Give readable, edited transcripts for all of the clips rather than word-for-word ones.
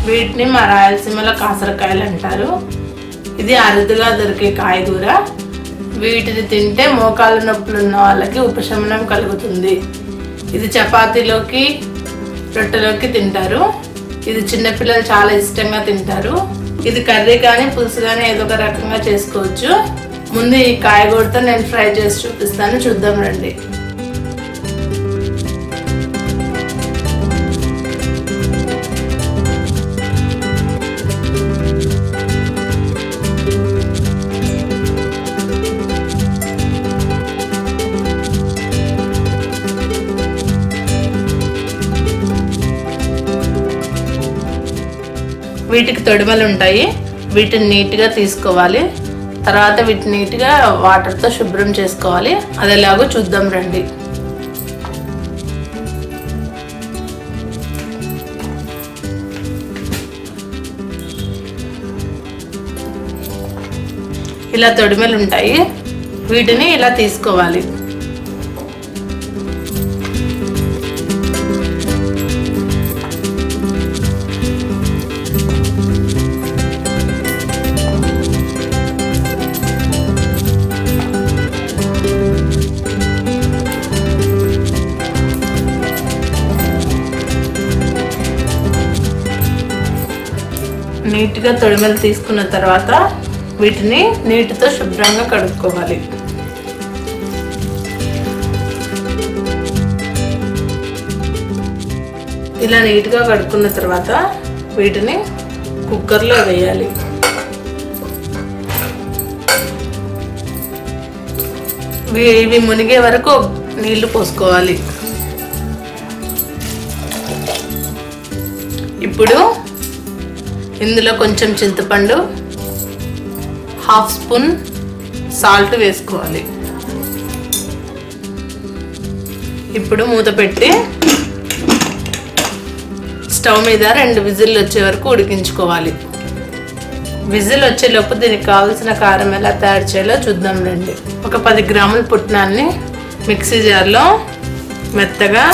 వీటిని మా రాయలసీమలో కాసరకాయలు అంటారు. ఇది అరుదుగా దొరికే కాయగూర. వీటిని తింటే మోకాళ్ళ నొప్పులు ఉన్న వాళ్ళకి ఉపశమనం కలుగుతుంది. ఇది చపాతీలోకి రొట్టెలోకి తింటారు. ఇది చిన్నపిల్లలు చాలా ఇష్టంగా తింటారు. ఇది కర్రీ కానీ పులుసు కానీ ఏదో ఒక రకంగా చేసుకోవచ్చు. ముందు ఈ కాయగూరతో నేను ఫ్రై చేసి చూపిస్తాను, చూద్దాం రండి. వీటికి తొడిమలు ఉంటాయి. వీటిని నీట్గా తీసుకోవాలి. తర్వాత వీటిని నీట్గా వాటర్తో శుభ్రం చేసుకోవాలి. అది ఎలాగో చూద్దాం రండి. ఇలా తొడిమలు ఉంటాయి. వీటిని ఇలా తీసుకోవాలి. నీట్గా తొడిమలు తీసుకున్న తర్వాత వీటిని నీటితో శుభ్రంగా కడుక్కోవాలి. ఇలా నీట్గా కడుక్కున్న తర్వాత వీటిని కుక్కర్లో వేయాలి. ఇవి మునిగే వరకు నీళ్లు పోసుకోవాలి. ఇప్పుడు ఇందులో కొంచెం చింతపండు, హాఫ్ స్పూన్ సాల్ట్ వేసుకోవాలి. ఇప్పుడు మూత పెట్టి స్టవ్ మీద 2 విజిల్లు వచ్చే వరకు ఉడికించుకోవాలి. విజిల్ వచ్చేలోపు దీనికి కావాల్సిన కారం ఎలా తయారు చేయాలో చూద్దాం రండి. ఒక 10 గ్రాముల పుట్నాన్ని మిక్సీ జార్లో మెత్తగా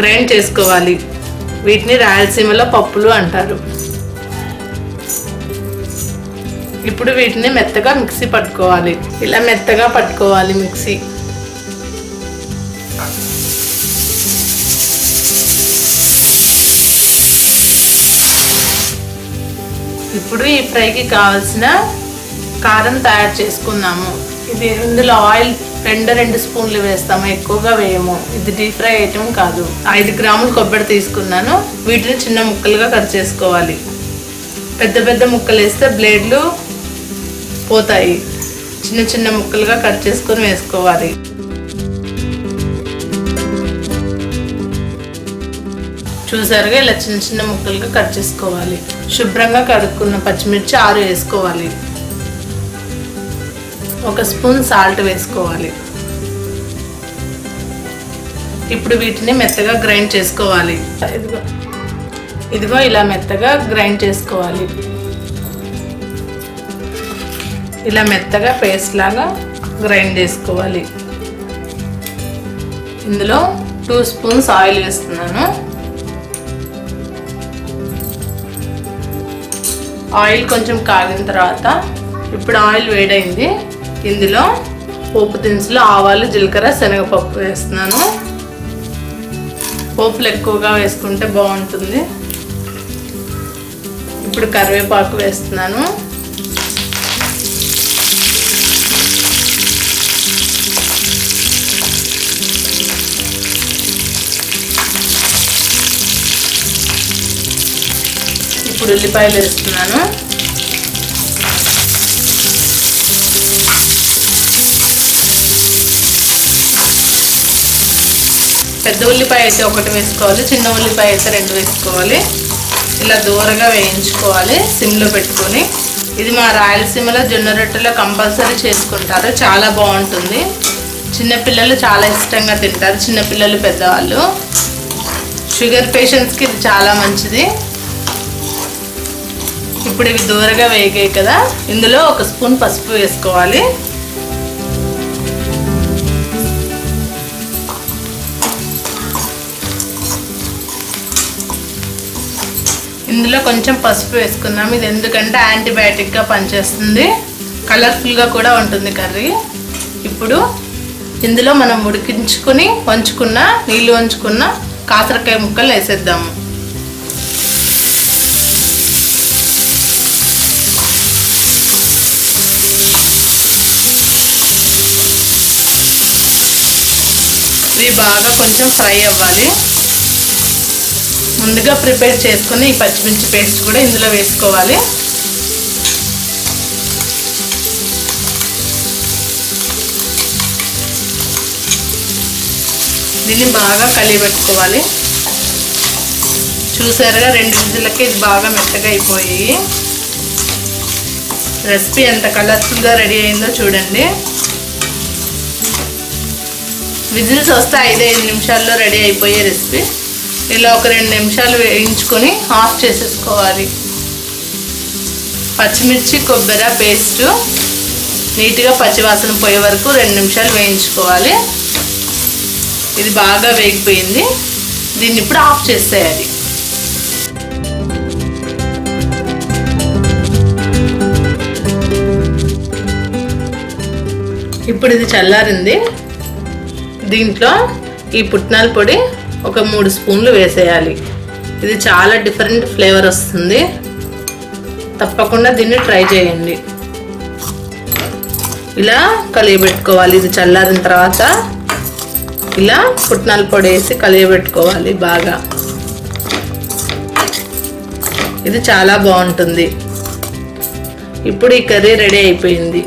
గ్రైండ్ చేసుకోవాలి. వీటిని రాయలసీమలో పప్పులు అంటారు. ఇప్పుడు వీటిని మెత్తగా మిక్సీ పట్టుకోవాలి. ఇలా మెత్తగా పట్టుకోవాలి మిక్సీ. ఇప్పుడు ఈ ఫ్రైకి కావాల్సిన కారం తయారు చేసుకుందాము. ఇందులో ఆయిల్ 2 స్పూన్లు వేస్తాము, ఎక్కువగా వేయము. ఇది డీప్ ఫ్రై ఐటమ్ కాదు. 5 గ్రాములు కొబ్బరి తీసుకున్నాను. వీటిని చిన్న ముక్కలుగా కట్ చేసుకోవాలి. పెద్ద పెద్ద ముక్కలు వేస్తే బ్లేడ్లు పోతాయి. చిన్న చిన్న ముక్కలుగా కట్ చేసుకొని వేసుకోవాలి. చూసారుగా ఇలా చిన్న చిన్న ముక్కలుగా కట్ చేసుకోవాలి. శుభ్రంగా కడుక్కున్న పచ్చిమిర్చి 6 వేసుకోవాలి. 1 స్పూన్ సాల్ట్ వేసుకోవాలి. ఇప్పుడు వీటిని మెత్తగా గ్రైండ్ చేసుకోవాలి. ఇదిగో ఇలా మెత్తగా గ్రైండ్ చేసుకోవాలి. ఇలా మెత్తగా పేస్ట్ లాగా గ్రైండ్ చేసుకోవాలి. ఇందులో 2 స్పూన్స్ ఆయిల్ వేస్తున్నాను. ఆయిల్ కొంచెం కాగిన తర్వాత ఇప్పుడు ఆయిల్ వేడైంది. ఇందులో పోపు దినుసులు ఆవాలు, జీలకర్ర, శనగపప్పు వేస్తున్నాను. పోపులు ఎక్కువగా వేసుకుంటే బాగుంటుంది. ఇప్పుడు కరివేపాకు వేస్తున్నాను. ఇప్పుడు ఉల్లిపాయలు వేస్తున్నాను. పెద్ద ఉల్లిపాయ అయితే 1 వేసుకోవాలి, చిన్న ఉల్లిపాయ అయితే 2 వేసుకోవాలి. ఇలా దూరగా వేయించుకోవాలి సిమ్లో పెట్టుకొని. ఇది మా రాయలసీమలో జొన్న రొట్టెలో కంపల్సరీ చేసుకుంటారు. చాలా బాగుంటుంది. చిన్నపిల్లలు చాలా ఇష్టంగా తింటారు. చిన్నపిల్లలు, పెద్దవాళ్ళు. షుగర్ పేషెంట్స్కి ఇది చాలా మంచిది. ఇప్పుడు ఇవి దూరగా వేగాయి కదా, ఇందులో 1 స్పూన్ పసుపు వేసుకోవాలి. ఇందులో కొంచెం పసుపు వేసుకుందాం. ఇది ఎందుకంటే యాంటీబయాటిక్గా పనిచేస్తుంది, కలర్ఫుల్గా కూడా ఉంటుంది కర్రీ. ఇప్పుడు ఇందులో మనం ఉడికించుకుని నీళ్ళు వంచుకున్న కాకరకాయ ముక్కలు వేసేద్దాము. ఇవి బాగా కొంచెం ఫ్రై అవ్వాలి. ముందుగా ప్రిపేర్ చేసుకుని ఈ పచ్చిమిర్చి పేస్ట్ కూడా ఇందులో వేసుకోవాలి. దీన్ని బాగా కలిపెట్టుకోవాలి. చూసారుగా 2 విజిల్లకి ఇది బాగా మెత్తగా అయిపోయి రెసిపీ ఎంత కలర్ఫుల్గా రెడీ అయిందో చూడండి. విజిల్స్ వస్తే 5-5 నిమిషాల్లో రెడీ అయిపోయే రెసిపీ. ఇలా ఒక 2 నిమిషాలు వేయించుకొని ఆఫ్ చేసేసుకోవాలి. పచ్చిమిర్చి కొబ్బరి పేస్టు నీట్గా పచ్చివాసన పోయే వరకు 2 నిమిషాలు వేయించుకోవాలి. ఇది బాగా వేగిపోయింది. దీన్ని ఇప్పుడు ఆఫ్ చేసేయాలి. ఇప్పుడు ఇది చల్లారింది. దీంట్లో ఈ పుట్నాల పొడి ఒక 3 స్పూన్లు వేసేయాలి. ఇది చాలా డిఫరెంట్ ఫ్లేవర్ వస్తుంది. తప్పకుండా దీన్ని ట్రై చేయండి. ఇలా కలియబెట్టుకోవాలి. ఇది చల్లారిన తర్వాత ఇలా పుట్నాల పొడి వేసి కలియబెట్టుకోవాలి బాగా. ఇది చాలా బాగుంటుంది. ఇప్పుడు ఈ కర్రీ రెడీ అయిపోయింది.